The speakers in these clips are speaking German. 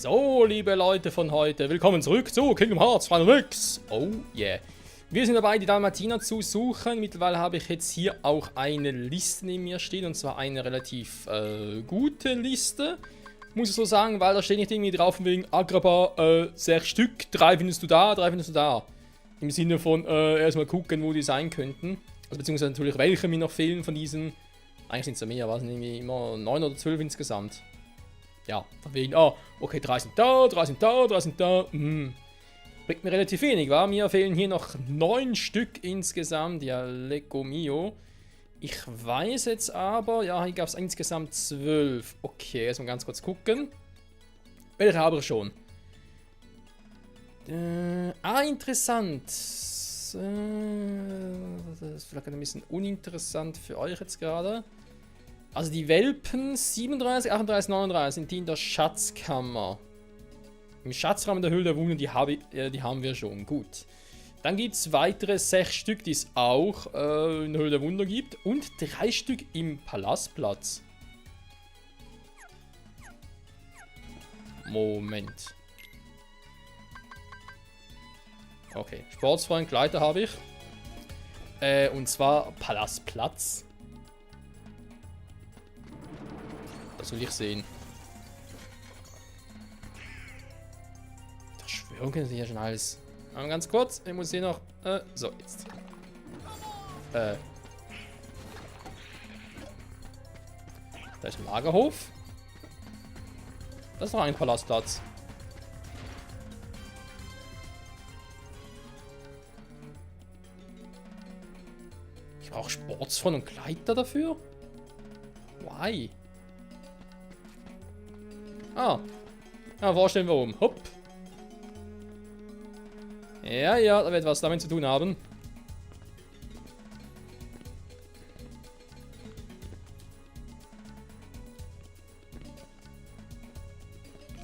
So, liebe Leute von heute, willkommen zurück zu Kingdom Hearts Final Mix. Oh yeah. Wir sind dabei, die Dalmatiner zu suchen. Mittlerweile habe ich jetzt hier auch eine Liste neben mir stehen, und zwar eine relativ gute Liste. Muss ich so sagen, weil da steht nicht irgendwie drauf wegen Agrabah, 6 Stück, 3 findest du da, 3 findest du da. Im Sinne von erstmal gucken, wo die sein könnten. Also beziehungsweise natürlich, welche mir noch fehlen von diesen. Eigentlich sind es ja mehr, aber es sind irgendwie immer 9 oder 12 insgesamt. Ja, von wegen, okay, 3 sind da, 3 sind da, 3 sind da. Bringt mir relativ wenig, wa? Mir fehlen hier noch 9 Stück insgesamt. Ja, Lecco Mio. Ich weiß jetzt aber, ja, hier gab es insgesamt 12. Okay, erstmal ganz kurz gucken. Welche habe ich schon? Interessant. Das ist vielleicht ein bisschen uninteressant für euch jetzt gerade. Also die Welpen 37, 38, 39 sind die in der Schatzkammer. Im Schatzraum der Höhle der Wunder, die haben wir schon. Gut. Dann gibt es weitere 6 Stück, die es auch in der Höhle der Wunder gibt. Und 3 Stück im Palastplatz. Moment. Okay, Sportsfreund Gleiter habe ich. Und zwar Palastplatz. Das will ich sehen. Das schwören können sie ja schon alles. Aber ganz kurz, ich muss hier noch. So, jetzt. Da ist ein Lagerhof. Das ist noch ein Palastplatz. Ich brauche Sportsfreund und Gleiter dafür? Why? Ja, vorstellen warum. Hopp. Ja, da wird was damit zu tun haben.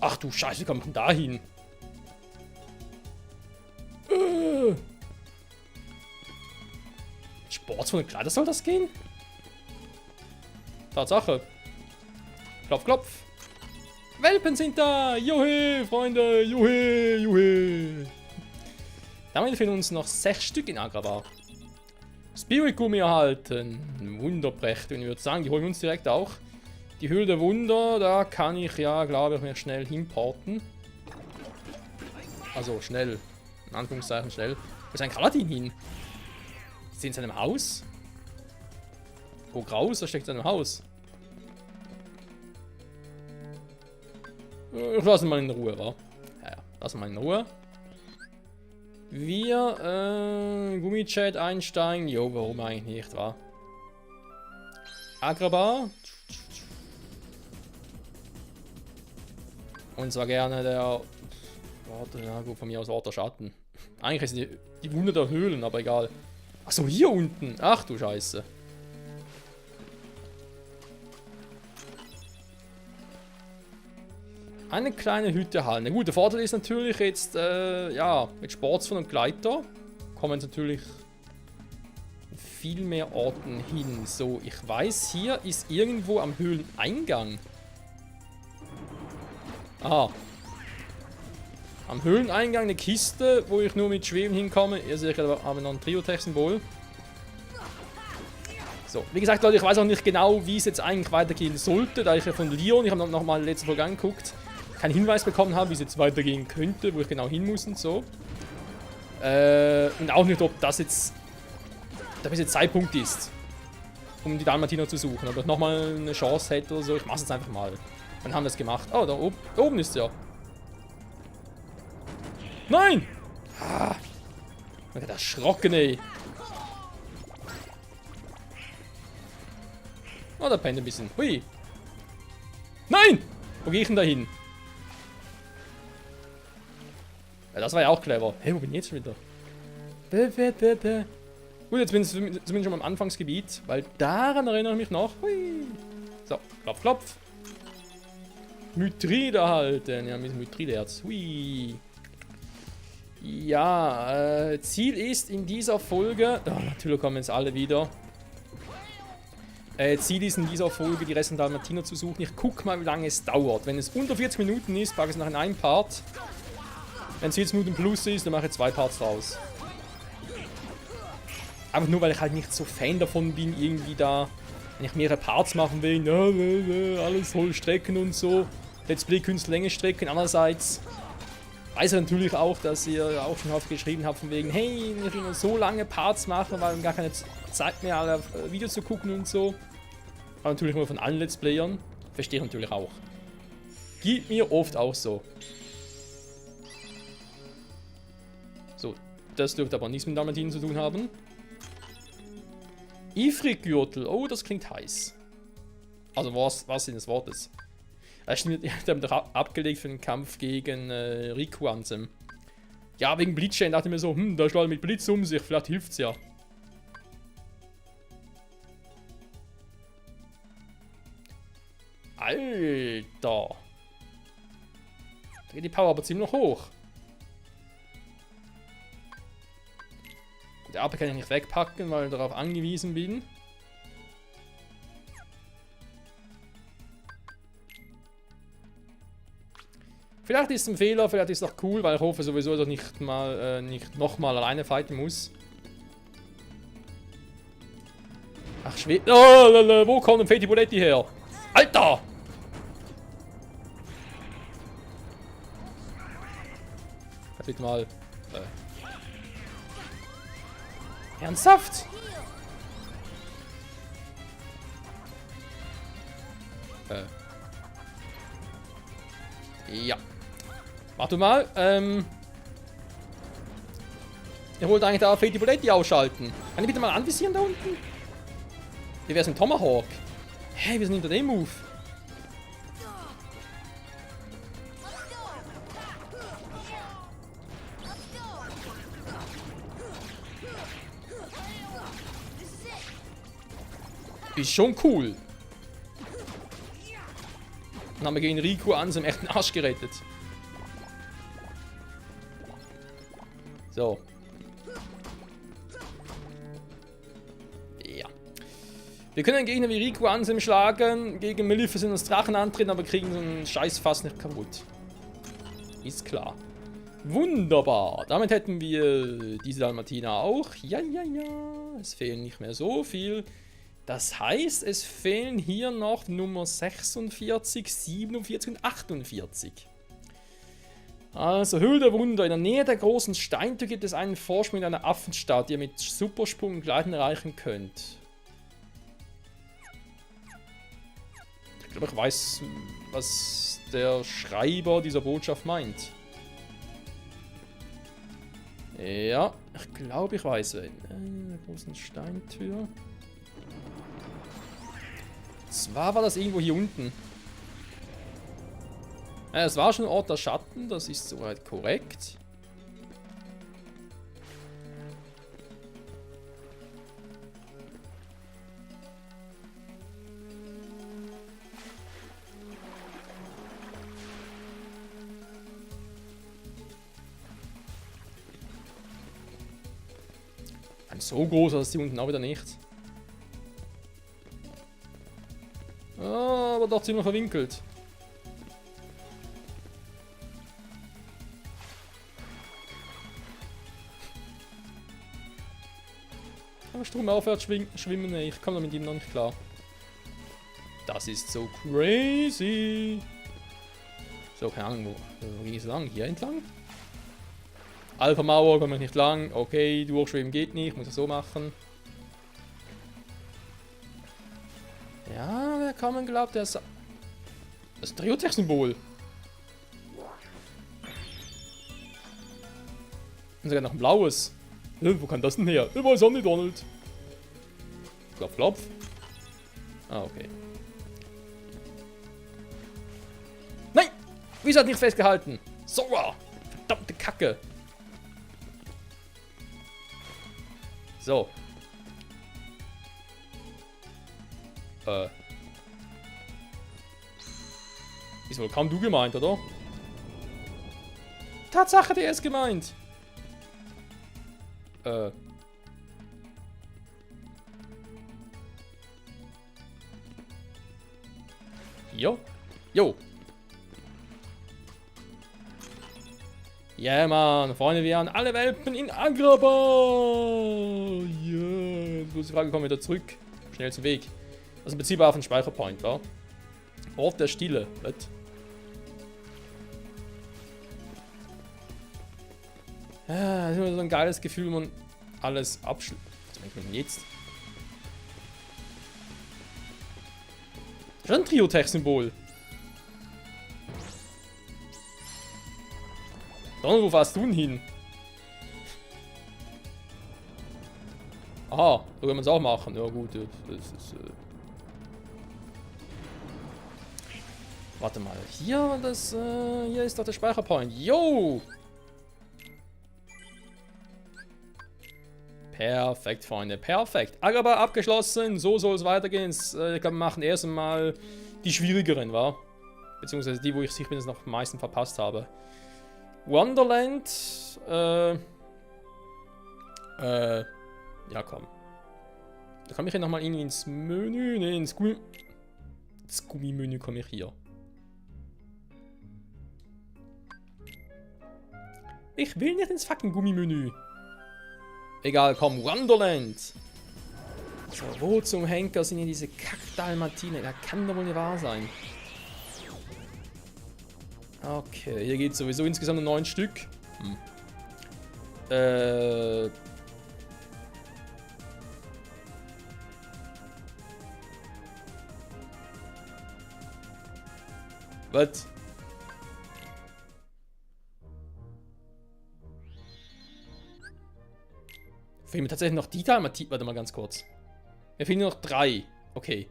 Ach du Scheiße, wie kommt man da hin? Sportsfreund und Kleider soll das gehen? Tatsache. Klopf, klopf. Welpen sind da! Juhe, Freunde! Juhe, juhe! Damit fehlen uns noch 6 Stück in Agrabah. Spirit Gummi erhalten. Wunderprächtig. Und ich würde sagen, die holen wir uns direkt auch. Die Höhle der Wunder, da kann ich ja, glaube ich, mir schnell hinporten. Also schnell. In Anführungszeichen schnell. Wo ist ein Kaladin hin? Ist er in seinem Haus? Guck raus, er steckt in seinem Haus. Ich lasse ihn mal in Ruhe, wa? Ja, lassen wir mal in Ruhe. Wir, Gummichat einsteigen. Jo, warum eigentlich nicht, wa? Agrabah. Und zwar gerne der... Warte, ja gut, von mir aus Ort der Schatten. Eigentlich ist die Wunder der Höhlen, aber egal. Achso, hier unten. Ach du Scheiße. Eine kleine Hütte halten. Der gute Vorteil ist natürlich jetzt, ja, mit Sportsfreund und Gleiter kommen natürlich viel mehr Orten hin. So, ich weiß, hier ist irgendwo am Höhleneingang. Aha. Am Höhleneingang eine Kiste, wo ich nur mit Schweben hinkomme. Ihr seht, wir haben noch ein Trio-Tech-Symbol. So, wie gesagt, Leute, ich weiß auch nicht genau, wie es jetzt eigentlich weitergehen sollte, da ich ja von Leon, ich habe noch mal letzte Folge angeguckt, keinen Hinweis bekommen habe, wie es jetzt weitergehen könnte, wo ich genau hin muss und so. Und auch nicht, ob das jetzt der beste Zeitpunkt ist, um die Dalmatiner zu suchen. Ob ich nochmal eine Chance hätte oder so, ich mache es jetzt einfach mal. Dann haben wir es gemacht. Oh, da oben ist es ja. Nein! Ah, ich bin erschrocken, ey. Oh, da pennt ein bisschen. Hui. Nein! Wo gehe ich denn da hin? Ja, das war ja auch clever. Hey, wo bin ich jetzt wieder? Gut, jetzt bin ich zumindest schon am Anfangsgebiet, weil daran erinnere ich mich noch. Hui. So, klopf, klopf. Mythril erhalten. Ja, mit Mythrilherz. Hui. Ja, Ziel ist in dieser Folge... Oh, natürlich kommen jetzt alle wieder. Ziel ist in dieser Folge, die restlichen Dalmatiner zu suchen. Ich guck mal, wie lange es dauert. Wenn es unter 40 Minuten ist, packe ich es noch in einen Part. Wenn es 40 Minuten plus ist, dann mache ich 2 Parts draus. Einfach nur, weil ich halt nicht so Fan davon bin, irgendwie da, wenn ich mehrere Parts machen will, alles voll Strecken und so. Let's Play Künstler Länge Strecken. Andererseits weiß ich natürlich auch, dass ihr auch schon oft geschrieben habt, von wegen, hey, ich will nur so lange Parts machen, weil wir gar keine Zeit mehr, alle Videos zu gucken und so. Aber natürlich nur von allen Let's Playern. Verstehe ich natürlich auch. Geht mir oft auch so. So, das dürfte aber nichts mit Dalmatinen zu tun haben. Ifrit-Gürtel. Oh, das klingt heiß. Also, was Sinn des Wortes. Die haben doch abgelegt für den Kampf gegen Riku Ansem. Ja, wegen Blitzchain dachte ich mir so, da schlägt mit Blitz um sich, vielleicht hilft's ja. Alter. Da geht die Power aber ziemlich hoch. Der AP kann ich nicht wegpacken, weil ich darauf angewiesen bin. Vielleicht ist es ein Fehler, vielleicht ist es auch cool, weil ich hoffe sowieso, dass ich nicht nochmal alleine fighten muss. Ach, schwer. Oh, wo kommt ein Feti Buletti her? Alter! Bitte mal. Ernsthaft? Ja. Warte mal. Ich wollte eigentlich da Feti Buletti ausschalten. Kann ich bitte mal anvisieren da unten? Wie wär's mit Tomahawk? Hä, wir sind hinter dem Move. Ist schon cool. Dann haben wir gegen Riku Ansem echt den Arsch gerettet. So. Ja. Wir können einen Gegner wie Riku Ansem schlagen, gegen Maleficent das Drachen antreten, aber kriegen so einen Scheiß fast nicht kaputt. Ist klar. Wunderbar. Damit hätten wir diese Dalmatiner auch. Ja. Es fehlen nicht mehr so viel. Das heißt, es fehlen hier noch Nummer 46, 47 und 48. Also, Höhle der Wunder. In der Nähe der großen Steintür gibt es einen Vorsprung in einer Affenstadt, die ihr mit Supersprung und Gleiten erreichen könnt. Ich glaube, ich weiß, was der Schreiber dieser Botschaft meint. Ja, ich glaube, ich weiß wen. In der großen Steintür. Zwar war das irgendwo hier unten. Es war schon ein Ort der Schatten, das ist soweit korrekt. So groß ist die unten auch wieder nicht. Aber doch ziemlich verwinkelt. Aber stromaufwärts schwimmen, ich komme mit ihm noch nicht klar. Das ist so crazy. So, keine Ahnung, wo ging es lang? Hier entlang? Alpha Mauer komme ich nicht lang. Okay, durchschwimmen geht nicht, muss ich so machen. Ja, wer kann man glaubt, der ist. Das Triotech-Symbol. Und sogar noch ein blaues. Wo kann das denn her? Ich weiß auch nicht, Donald. Klopf, klopf. Ah, okay. Nein! Wieso hat nicht festgehalten? So, verdammte Kacke. So. Ist wohl kaum du gemeint, oder? Tatsache, der ist gemeint. hier. Jo. Ja, Mann. Freunde, wir haben alle Welpen in Agrabah. Ja. Jetzt muss die Frage, kommen wir wieder zurück. Schnell zum Weg. Also im Prinzip auf den Speicherpoint, wa? Ort der Stille. Was? Das ist immer so ein geiles Gefühl, wenn man alles abschließt. Was denkt man jetzt? Schon ein Trio-Tech-Symbol. Donald, wo fährst du denn hin? Aha, so kann man es auch machen. Ja gut, das ist... Warte mal, hier ist doch der Speicherpoint. Yo! Perfekt, Freunde, perfekt. Agrabah abgeschlossen, so soll es weitergehen. Ich glaube, wir machen erst einmal die schwierigeren, wa? Beziehungsweise die, wo ich jetzt noch am meisten verpasst habe. Wonderland, ja komm. Da komme ich hier nochmal irgendwie ins Menü, ne, ins Gummi-Menü komme ich hier. Ich will nicht ins fucking Gummimenü. Egal, komm, Wonderland. So, wo zum Henker sind hier diese Kack-Dalmatiner? Das kann doch wohl nicht wahr sein. Okay, hier geht sowieso insgesamt um 9 Stück. Was? Fehlen mir tatsächlich noch die Dalmatiner. Warte mal ganz kurz. Mir fehlen nur noch 3. Okay.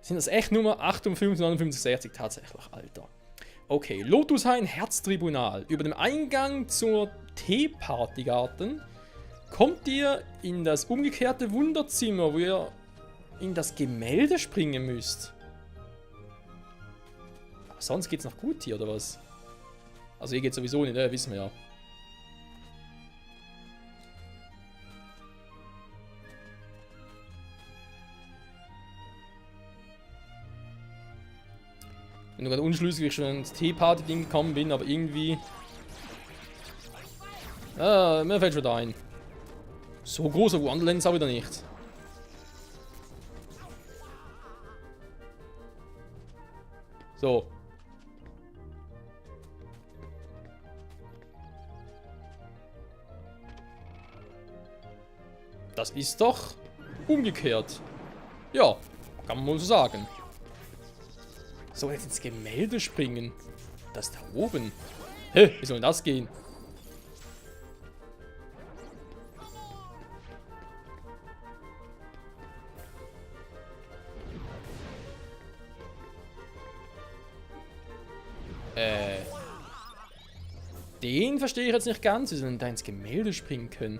Sind das echt Nummer 58, 59, 60? Tatsächlich, Alter. Okay, Lotushain Herztribunal. Über dem Eingang zur Teepartygarten kommt ihr in das umgekehrte Wunderzimmer, wo ihr in das Gemälde springen müsst. Aber sonst geht's noch gut hier, oder was? Also hier geht's sowieso nicht, wissen wir ja. Ich bin gerade unschlüssig, wie ich schon ins Teeparty-Ding gekommen bin, aber irgendwie... mir fällt schon da ein. So großer Wonderland ist auch wieder nicht. So. Das ist doch umgekehrt. Ja, kann man wohl so sagen. So, jetzt ins Gemälde springen. Das da oben. Hä? Wie soll das gehen? Den verstehe ich jetzt nicht ganz. Wie sollen da ins Gemälde springen können?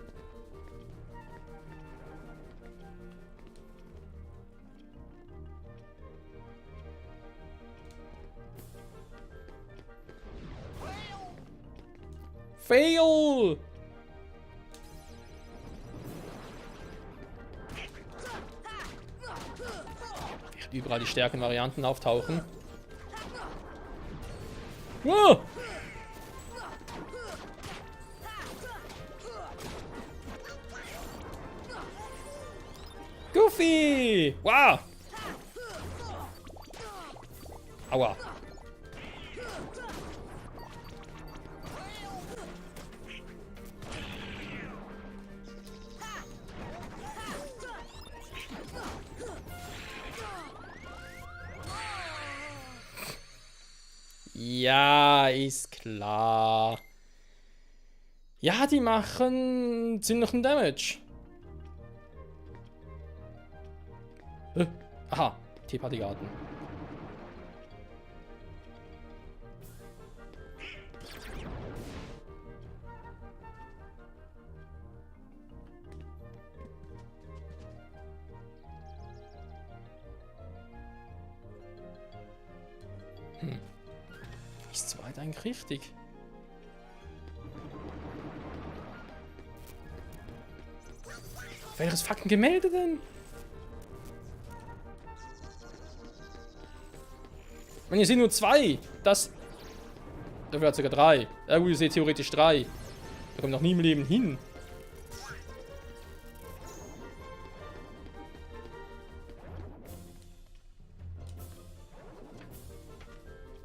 Fail! Wird überall die stärkeren Varianten auftauchen. Wow! Goofy! Wow! Aua. Ja, ist klar. Ja, die machen ziemlichen Damage. Aha, Teepartygarten. Ist zu weit eigentlich richtig? Welches fucking Gemälde denn? Und hier sind nur 2. Das... Dafür hat sogar 3. Ja gut, ihr seht theoretisch 3. Da kommt noch nie im Leben hin.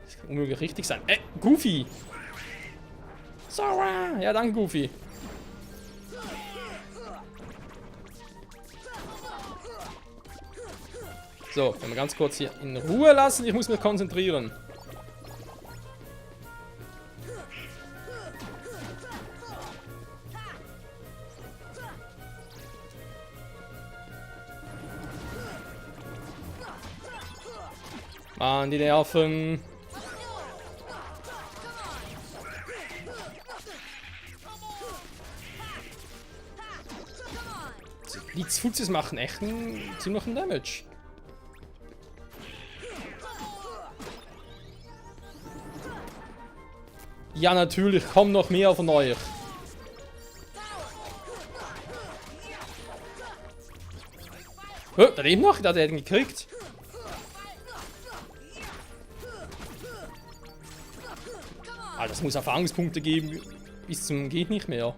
Das kann unmöglich richtig sein. Goofy! Sora! Ja, danke, Goofy. So, wenn wir ganz kurz hier in Ruhe lassen. Ich muss mich konzentrieren. Mann, die Nerven. Die Blitzfuzis machen echt einen ziemlichen Damage. Ja, natürlich, kommen noch mehr von euch. Da lebt noch, da hat er den gekriegt. Ah, das muss Erfahrungspunkte geben, bis zum geht nicht mehr.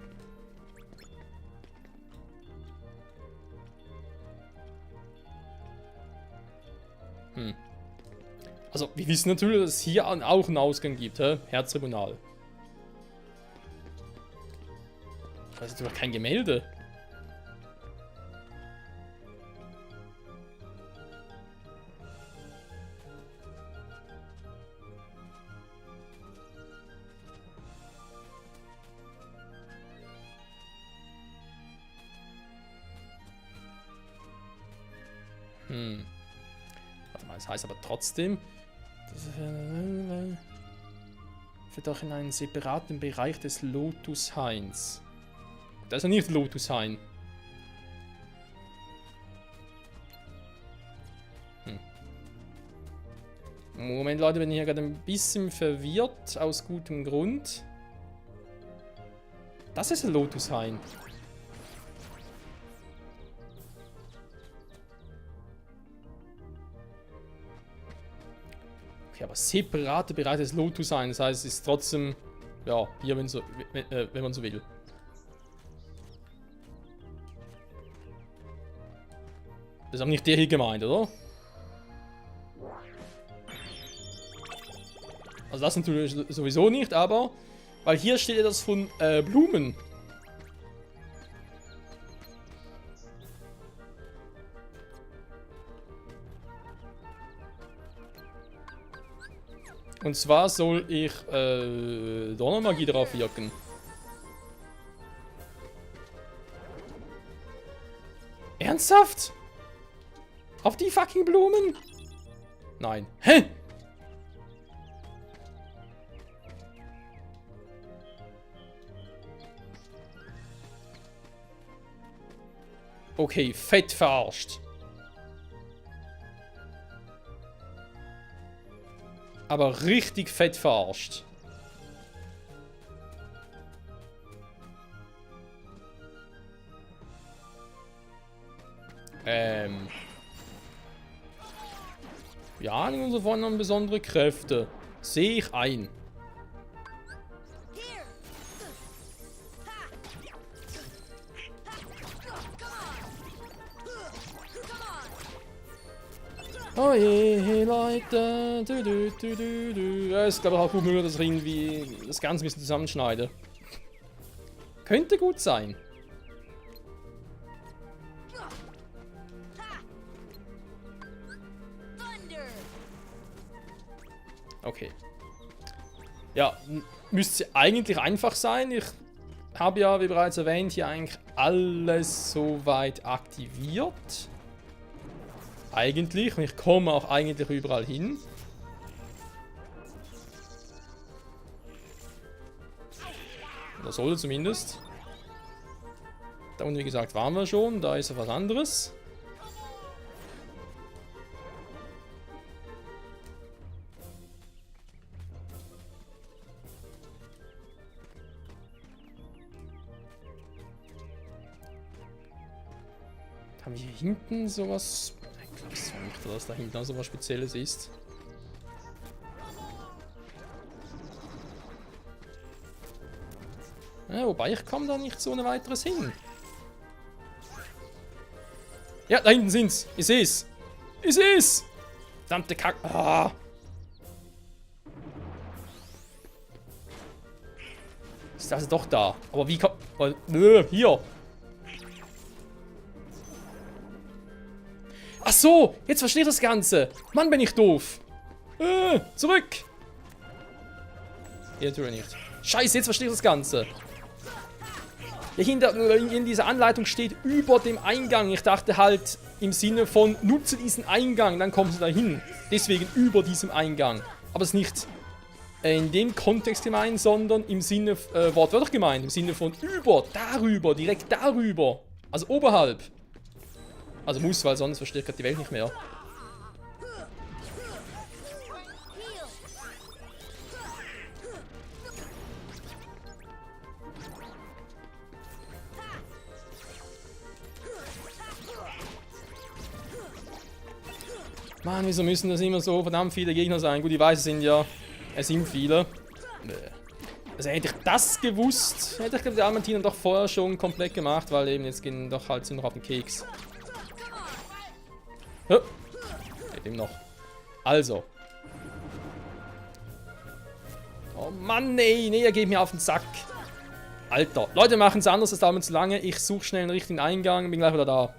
Also, wir wissen natürlich, dass es hier auch einen Ausgang gibt, hä? Herztribunal. Das ist doch kein Gemälde. Warte mal, das heißt aber trotzdem, das wird doch in einen separaten Bereich des Lotushains. Das ist ja nicht Lotushain. Moment, Leute, bin ich hier gerade ein bisschen verwirrt, aus gutem Grund. Das ist ein Lotushain. Okay, aber separate Bereich des Lotushains, das heißt, es ist trotzdem, ja, hier, wenn man so will. Das ist aber nicht der hier gemeint, oder? Also das natürlich sowieso nicht, aber... Weil hier steht etwas von Blumen. Und zwar soll ich Donnermagie drauf wirken. Ernsthaft? Auf die fucking Blumen? Nein. Hä? Okay, fett verarscht. Aber richtig fett verarscht. Ja, in unserer Form haben besondere Kräfte. Sehe ich ein. Oh je, Leute. Ja, ist glaube ich auch gut möglich, dass ich irgendwie das Ganze ein bisschen zusammenschneide. Könnte gut sein. Okay. Ja, müsste eigentlich einfach sein. Ich habe ja, wie bereits erwähnt, hier eigentlich alles soweit aktiviert. Eigentlich. Und ich komme auch eigentlich überall hin. Das sollte zumindest. Da unten, wie gesagt, waren wir schon. Da ist was anderes. Haben wir hier hinten sowas? Ich glaube es zwar nicht, dass da hinten auch sowas Spezielles ist. Ja, wobei, ich komme da nicht so ohne weiteres hin. Ja, da hinten sind's. Ich seh's. Ich seh's. Verdammte Kack. Ah. Ist das doch da. Aber wie kommt... Hier. Ach so, jetzt verstehe ich das Ganze. Mann, bin ich doof. Zurück. Ja, natürlich nicht. Scheiße, jetzt verstehe ich das Ganze. Ja, in dieser Anleitung steht über dem Eingang. Ich dachte halt im Sinne von, nutze diesen Eingang, dann kommen sie dahin. Deswegen über diesem Eingang. Aber es ist nicht in dem Kontext gemeint, sondern im Sinne, wortwörtlich gemeint, im Sinne von über, darüber, direkt darüber. Also oberhalb. Also muss, weil sonst verstehe ich gerade die Welt nicht mehr. Mann, wieso müssen das immer so verdammt viele Gegner sein? Gut, ich weiß, es sind viele. Also hätte ich das gewusst, hätte ich glaube die Almantinen doch vorher schon komplett gemacht, weil eben jetzt gehen doch halt ziemlich auf den Keks. Ja. Eben noch. Also. Oh Mann, nee, er geht mir auf den Sack. Alter. Leute, machen es anders, das dauert mir zu lange. Ich suche schnell einen richtigen Eingang, bin gleich wieder da.